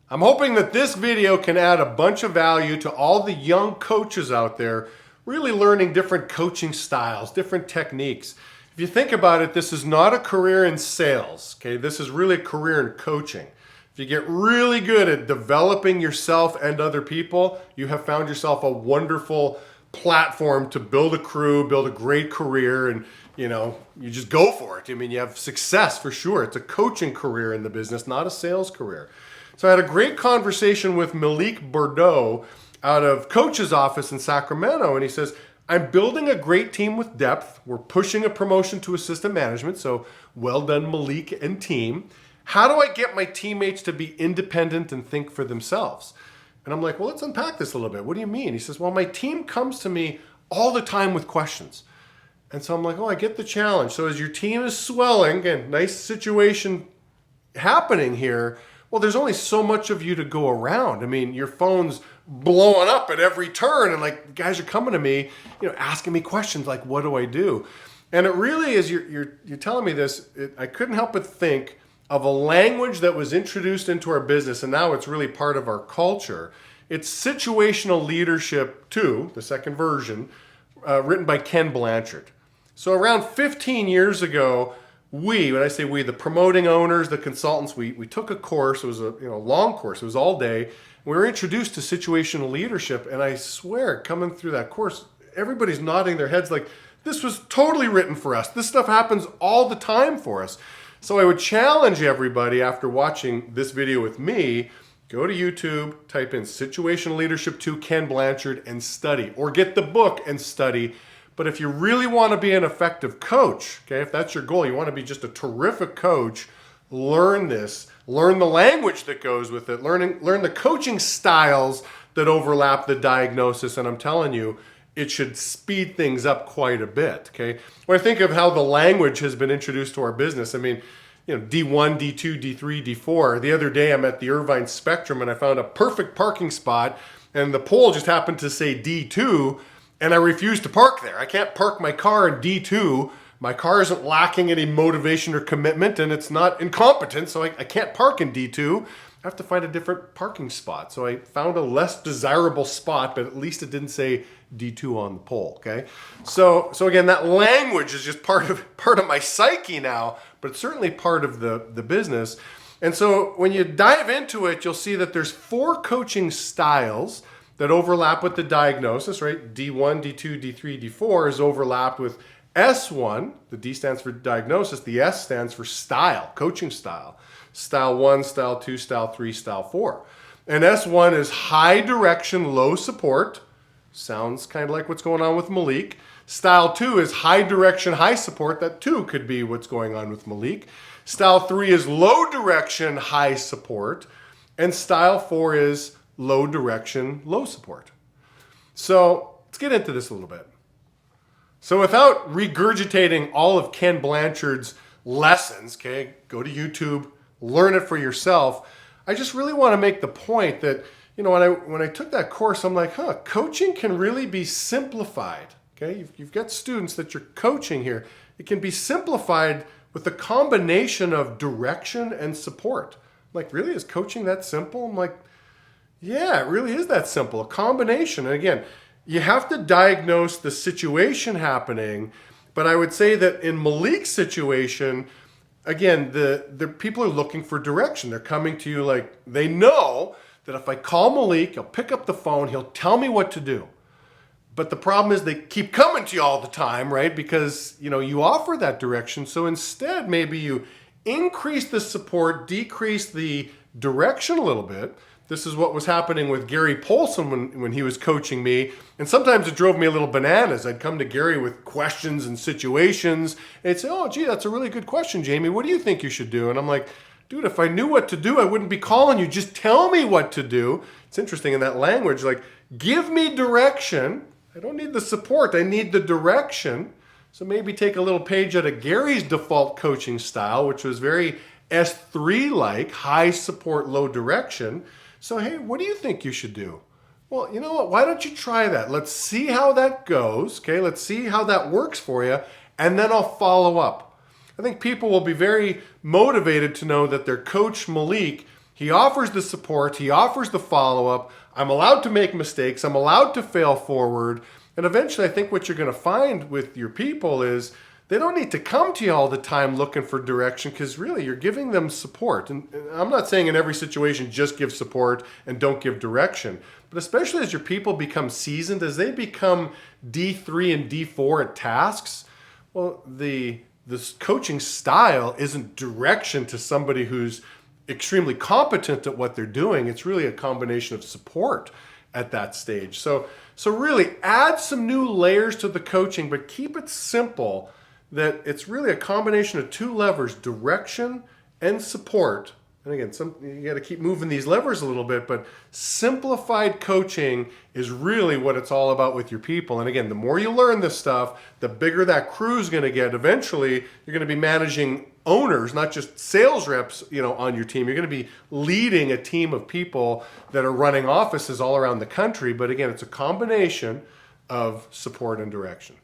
I'm hoping that this video can add a bunch of value to all the young coaches out there really learning different coaching styles, different techniques. If you think about it, this is not a career in sales, okay? This is really a career in coaching. If you get really good at developing yourself and other people, you have found yourself a wonderful platform to build a crew, build a great career, and you just go for it. I mean, you have success for sure. It's a coaching career in the business, not a sales career. So I had a great conversation with Malik Bordeaux out of Coach's office in Sacramento, and he says, I'm building a great team with depth. We're pushing a promotion to assistant management, so well done, Malik and team. How do I get my teammates to be independent and think for themselves? And I'm like, well, let's unpack this a little bit. What do you mean? He says, well, my team comes to me all the time with questions. And so I'm like, oh, I get the challenge. So as your team is swelling, again, nice situation happening here, well, there's only so much of you to go around. I mean, your phone's blowing up at every turn, and like guys are coming to me, asking me questions like, "What do I do?" And it really is. You're telling me this. I couldn't help but think of a language that was introduced into our business, and now it's really part of our culture. It's situational leadership 2, the second version, written by Ken Blanchard. So around 15 years ago, when I say we, the promoting owners, the consultants, we took a course. It was a long course. It was all day. We were introduced to situational leadership, and I swear, coming through that course, everybody's nodding their heads like, this was totally written for us. This stuff happens all the time for us. So I would challenge everybody after watching this video with me, go to YouTube, type in Situational Leadership 2 Ken Blanchard and study, or get the book and study. But if you really want to be an effective coach, okay, if that's your goal, you want to be just a terrific coach, learn this, learn the language that goes with it, learn the coaching styles that overlap the diagnosis, and I'm telling you, it should speed things up quite a bit, okay? When I think of how the language has been introduced to our business, I mean, D1, D2, D3, D4. The other day I'm at the Irvine Spectrum and I found a perfect parking spot and the pole just happened to say D2 and I refuse to park there. I can't park my car in D2. My car isn't lacking any motivation or commitment and it's not incompetent, so I can't park in D2. I have to find a different parking spot. So I found a less desirable spot, but at least it didn't say D2 on the pole, okay? So again, that language is just part of my psyche now, but it's certainly part of the business. And so when you dive into it, you'll see that there's 4 coaching styles that overlap with the diagnosis, right? D1, D2, D3, D4 is overlapped with S1. The D stands for diagnosis. The S stands for style, coaching style. Style 1, Style 2, Style 3, Style 4. And S1 is high direction, low support. Sounds kind of like what's going on with Malik. Style 2 is high direction, high support. That too could be what's going on with Malik. Style 3 is low direction, high support. And Style 4 is low direction, low support. So let's get into this a little bit. So without regurgitating all of Ken Blanchard's lessons, okay, go to YouTube, learn it for yourself. I just really want to make the point that, when I took that course, I'm like, coaching can really be simplified. Okay, you've got students that you're coaching here. It can be simplified with a combination of direction and support. I'm like, really, is coaching that simple? I'm like, yeah, it really is that simple. A combination. And again, you have to diagnose the situation happening. But I would say that in Malik's situation, again, the people are looking for direction. They're coming to you like they know that if I call Malik, he'll pick up the phone, he'll tell me what to do. But the problem is they keep coming to you all the time, right? Because, you offer that direction. So instead, maybe you increase the support, decrease the direction a little bit. This is what was happening with Gary Polson when he was coaching me. And sometimes it drove me a little bananas. I'd come to Gary with questions and situations. And he'd say, oh, gee, that's a really good question, Jamie. What do you think you should do? And I'm like, dude, if I knew what to do, I wouldn't be calling you. Just tell me what to do. It's interesting in that language, like, give me direction. I don't need the support. I need the direction. So maybe take a little page out of Gary's default coaching style, which was very S3-like, high support, low direction. So, hey, what do you think you should do? Well, you know what? Why don't you try that? Let's see how that goes. Okay, let's see how that works for you. And then I'll follow up. I think people will be very motivated to know that their coach, Malik, He offers the support, he offers the follow-up. I'm allowed to make mistakes, I'm allowed to fail forward. And eventually I think what you're going to find with your people is they don't need to come to you all the time looking for direction, because really you're giving them support. And I'm not saying in every situation just give support and don't give direction, but especially as your people become seasoned, as they become D3 and D4 at tasks, well, this coaching style isn't direction to somebody who's extremely competent at what they're doing. It's really a combination of support at that stage. So really add some new layers to the coaching, but keep it simple, that it's really a combination of two levers, direction and support. And again, you got to keep moving these levers a little bit, but simplified coaching is really what it's all about with your people. And again, the more you learn this stuff, the bigger that crew is going to get. Eventually, you're going to be managing owners, not just sales reps, on your team. You're going to be leading a team of people that are running offices all around the country. But again, it's a combination of support and direction.